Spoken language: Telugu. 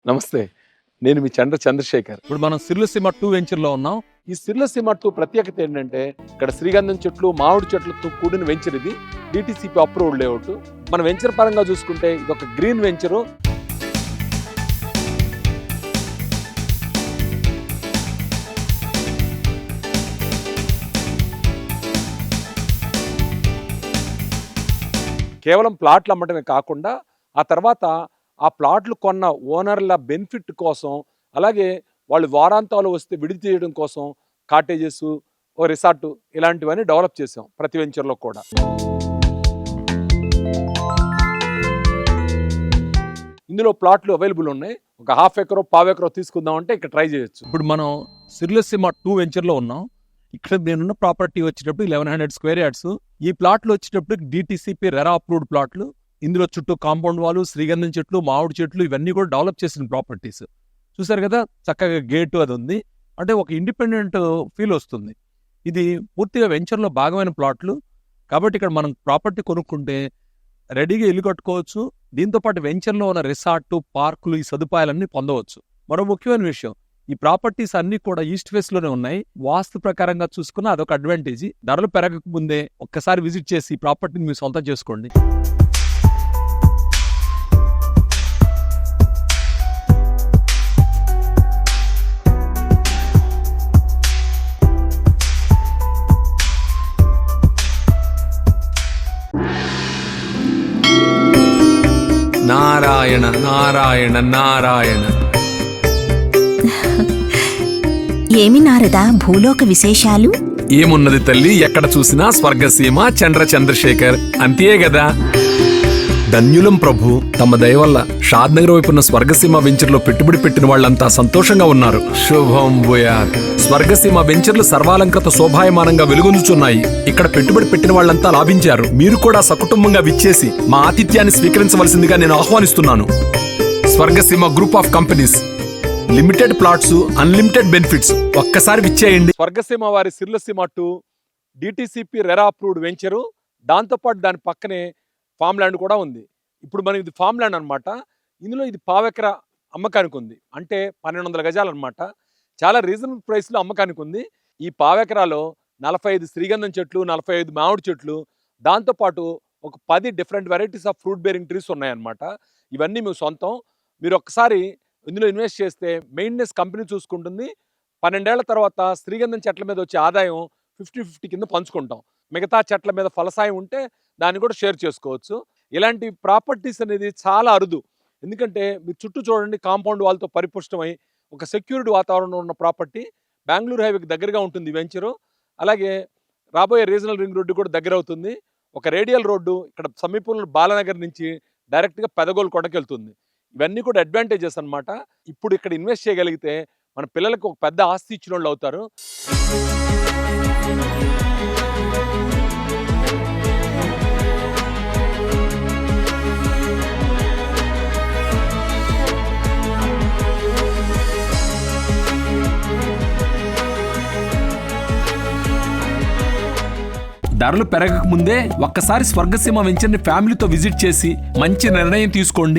నమస్తే. నేను మీ చంద్రశేఖర్. ఇప్పుడు మనం సిర్లసీమ 2 వెంచర్లో ఉన్నాం. ఈ సిర్లసీమ 2 ప్రత్యేకత ఏంటంటే ఇక్కడ శ్రీగంధం చెట్లు, మామిడి చెట్లతో కూడిన వెంచర్ ఇది. DTCP approved layout. మన వెంచర్ పరంగా చూసుకుంటే ఇది ఒక గ్రీన్ వెంచరు. కేవలం ప్లాట్లు అమ్మటమే కాకుండా ఆ తర్వాత ఆ ప్లాట్లు కొన్న ఓనర్ల బెనిఫిట్ కోసం, అలాగే వాళ్ళు వారాంతాలు వస్తే విడిది చేయడం కోసం కాటేజెస్, ఓ రిసార్ట్ ఇలాంటివన్నీ డెవలప్ చేసాం ప్రతి వెంచర్లో కూడా. ఇందులో ప్లాట్లు అవైలబుల్ ఉన్నాయి. ఒక ½ ఎకరో పావు ఎకరో తీసుకుందామంటే ఇక్కడ ట్రై చేయొచ్చు. ఇప్పుడు మనం సిర్లసీమ 2 వెంచర్లో ఉన్నాం. ఇక్కడ నేనున్న ప్రాపర్టీ వచ్చేటప్పుడు 1100 స్క్వేర్ యార్డ్స్. ఈ ప్లాట్లు వచ్చేటప్పుడు DTCP రెరా అప్రూవ్డ్ ప్లాట్లు. ఇందులో చుట్టూ కాంపౌండ్ వాళ్ళు, శ్రీగంధం చెట్లు, మామిడి చెట్లు ఇవన్నీ కూడా డెవలప్ చేసిన ప్రాపర్టీస్. చూసారు కదా, చక్కగా గేటు అది ఉంది. అంటే ఒక ఇండిపెండెంట్ ఫీల్ వస్తుంది. ఇది పూర్తిగా వెంచర్లో భాగమైన ప్లాట్లు కాబట్టి ఇక్కడ మనం ప్రాపర్టీ కొనుక్కుంటే రెడీగా ఇల్లు కట్టుకోవచ్చు. దీంతోపాటు వెంచర్లో ఉన్న రిసార్టు, పార్కులు, ఈ సదుపాయాలన్నీ పొందవచ్చు. మరో ముఖ్యమైన విషయం, ఈ ప్రాపర్టీస్ అన్ని కూడా ఈస్ట్ ఫేస్ లోనే ఉన్నాయి. వాస్తు ప్రకారంగా చూసుకున్న అదొక అడ్వాంటేజ్. ధరలు పెరగక ముందే ఒక్కసారి విజిట్ చేసి ఈ ప్రాపర్టీని మీరు సొంతం చేసుకోండి. నారాయణ నారాయణ నారాయణ. ఏమి నారదా భూలోక విశేషాలు? ఏమున్నది తల్లి, ఎక్కడ చూసినా స్వర్గసీమ, చంద్రశేఖర్ అంతే గదా. ధన్యులం ప్రభు, తమ దయ వల్ల షాద్ నగర్ వైపున్న స్వర్గసీమ వెంచర్లో పెట్టుబడి పెట్టిన వాళ్ళంతా సంతోషంగా ఉన్నారు. శుభం భూయాత్. స్వర్గసీమ వెంచర్లు సర్వాలంకృత శోభాయమానంగా వెలుగొందుచున్నాయి. ఇక్కడ పెట్టుబడి పెట్టిన వాళ్ళంతా లాభించారు. మీరు కూడా సకుటుంబంగా విచ్చేసి మా ఆతిథ్యాన్ని స్వీకరించవలసిందిగా నేను ఆహ్వానిస్తున్నాను. Swargaseema group of companies, limited plots, unlimited benefits. ఒక్కసారి విచ్చేయండి. స్వర్గసీమ వారి సిర్లసీమ 2 DTCP రెరా అప్రూవ్డ్ వెంచరు. దాంతోపాటు దాని పక్కనే ఫామ్ ల్యాండ్ కూడా ఉంది. ఇప్పుడు మనకి ఇది ఫామ్ ల్యాండ్ అనమాట. ఇందులో ఇది పావెకర అమ్మకానికి ఉంది. అంటే 1200 గజాలు అనమాట. చాలా రీజనబుల్ ప్రైస్లో అమ్మకానికి ఉంది. ఈ పావెకరాలో 45 శ్రీగంధం చెట్లు, 45 మామిడి చెట్లు, దాంతోపాటు ఒక 10 different varieties of fruit bearing trees ఉన్నాయన్నమాట. ఇవన్నీ మీ సొంతం. మీరు ఒక్కసారి ఇందులో ఇన్వెస్ట్ చేస్తే మెయింటెనెన్స్ కంపెనీ చూసుకుంటుంది. 12 ఏళ్ల తర్వాత శ్రీగంధం చెట్ల మీద వచ్చే ఆదాయం 50-50 కింద పంచుకుంటాం. మిగతా చెట్ల మీద ఫలసాయం ఉంటే దాన్ని కూడా షేర్ చేసుకోవచ్చు. ఇలాంటి ప్రాపర్టీస్ అనేది చాలా అరుదు. ఎందుకంటే మీరు చుట్టూ చూడండి, కాంపౌండ్ వాళ్ళతో పరిపుష్టమై ఒక సెక్యూరిటీ వాతావరణం ఉన్న ప్రాపర్టీ. బెంగళూరు హైవేకి దగ్గరగా ఉంటుంది వెంచరు. అలాగే రాబోయే రీజనల్ రింగ్ రోడ్డు కూడా దగ్గర అవుతుంది. ఒక రేడియల్ రోడ్డు ఇక్కడ సమీపంలో బాలనగర్ నుంచి డైరెక్ట్గా పెదగోలు కొండకి వెళ్తుంది. ఇవన్నీ కూడా అడ్వాంటేజెస్ అనమాట. ఇప్పుడు ఇక్కడ ఇన్వెస్ట్ చేయగలిగితే మన పిల్లలకు ఒక పెద్ద ఆస్తి ఇచ్చిన వాళ్ళు అవుతారు. ధరలు పెరగక ముందే ఒక్కసారి స్వర్గసీమ వెంచర్ని ఫ్యామిలీతో విజిట్ చేసి మంచి నిర్ణయం తీసుకోండి.